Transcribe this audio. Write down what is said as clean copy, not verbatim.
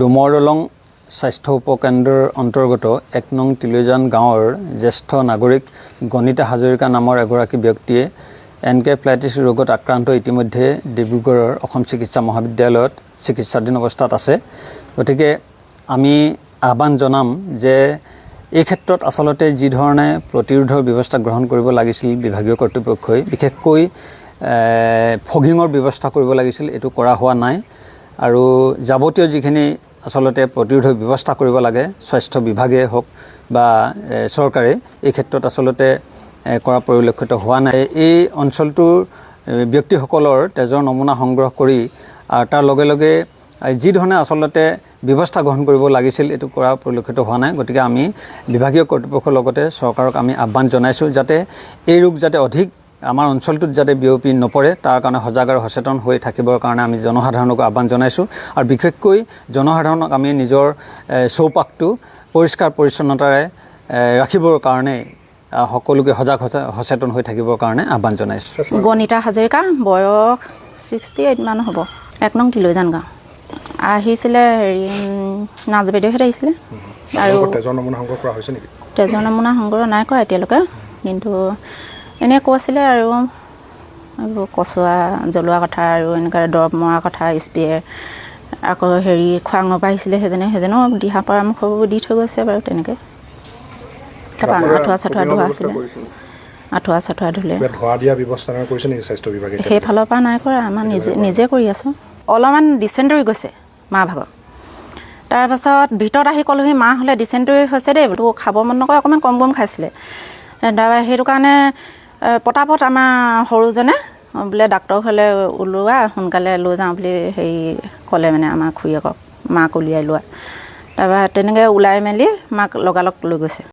ডুমৰ দলং স্বাস্থ্য উপকেন্দ্ৰৰ অন্তৰ্গত ১ নং তিলৈজান গাঁৱৰ জ্যেষ্ঠ নাগৰিক গণিতা হাজৰিকা নামৰ এগৰাকী ব্যক্তিয়ে এনকেফেলাইটিছ ৰোগত আক্ৰান্ত ইতিমধ্যে ডিব্ৰুগড়ৰ অসম চিকিৎসা মহাবিদ্যালয়ত চিকিৎসাধীন অৱস্থাত আছে। গতিকে আমি আহ্বান জনাম যে এই ক্ষেত্ৰত আচলতে যি ধৰণে প্ৰতিৰোধৰ ব্যৱস্থা গ্ৰহণ কৰিব লাগিছিল বিভাগীয় কৰ্তৃপক্ষই, বিশেষকৈ ফগিঙৰ ব্যৱস্থা কৰিব লাগিছিল, এইটো কৰা হোৱা নাই। আৰু যাৱতীয় যিখিনি আচলতে প্ৰতিৰোধৰ ব্যৱস্থা কৰিব লাগে স্বাস্থ্য বিভাগে হওক বা চৰকাৰে, এই ক্ষেত্ৰত আচলতে কৰা পৰিলক্ষিত হোৱা নাই। এই অঞ্চলটোৰ ব্যক্তিসকলৰ তেজৰ নমুনা সংগ্ৰহ কৰি তাৰ লগে লগে যি ধৰণে আচলতে ব্যৱস্থা গ্ৰহণ কৰিব লাগিছিল এইটো কৰা পৰিলক্ষিত হোৱা নাই। গতিকে আমি বিভাগীয় কৰ্তৃপক্ষৰ লগতে চৰকাৰক আমি আহ্বান জনাইছোঁ যাতে এই ৰোগ যাতে অধিক আমাৰ অঞ্চলটোত যাতে বিয়পি নপৰে তাৰ কাৰণে সজাগ আৰু সচেতন হৈ থাকিবৰ কাৰণে আমি জনসাধাৰণক আহ্বান জনাইছোঁ। আৰু বিশেষকৈ জনসাধাৰণক আমি নিজৰ চৌপাশটো পৰিষ্কাৰ পৰিচ্ছন্নতাৰে ৰাখিবৰ কাৰণে সকলোকে সজাগ সচেতন হৈ থাকিবৰ কাৰণে আহ্বান জনাইছোঁ। গণিতা হাজৰিকা, বয়স 68 মান হ'ব, ১ নং তিলৈজান গাঁও। আহিছিলে নাজ বাইদেউহঁত আহিছিলে। আৰু তেজৰ নমুনা সংগ্ৰহ কৰা হৈছে নেকি? তেজৰ নমুনা সংগ্ৰহ নাই কৰা এতিয়ালৈকে, কিন্তু এনেই কৈছিলে আৰু এইবোৰ কচুৱা জ্বলোৱা কথা আৰু এনেকৈ দৰৱ মৰা কথা, স্প্ৰে আকৌ খোৱাঙৰ পৰা আহিছিলে সেইজনেও দিহা পৰামৰ্শবোৰ দি থৈ গৈছে বাৰু। তেনেকৈ তাৰপৰা আঁঠুৱা চাঠুৱা ধোৱা আছিলে, আঁঠুৱা চাঠুৱা ধুলে। সেইফালৰ পৰা নাই কৰা, আমাৰ নিজে কৰি আছোঁ। অলপমান ডিচেণ্টৰী গৈছে মা ভাগৰ। তাৰপাছত ভিতৰত আহি ক'লোহি মা হ'লে ডিচেণ্টৰী হৈছে দেই, বোলো খাব মন নকৰে, অকণমান কম খাইছিলে। তাৰপৰা সেইটো কাৰণে পটাপট আমাৰ সৰুজনে বোলে ডাক্তৰ হ'লে ওলোৱা, সোনকালে লৈ যাওঁ বুলি ক'লে মানে আমাৰ খুৰীয়েকক, মাক উলিয়াই লোৱা। তাৰপৰা তেনেকৈ ওলাই মেলি মাক লগালগ লৈ গৈছে।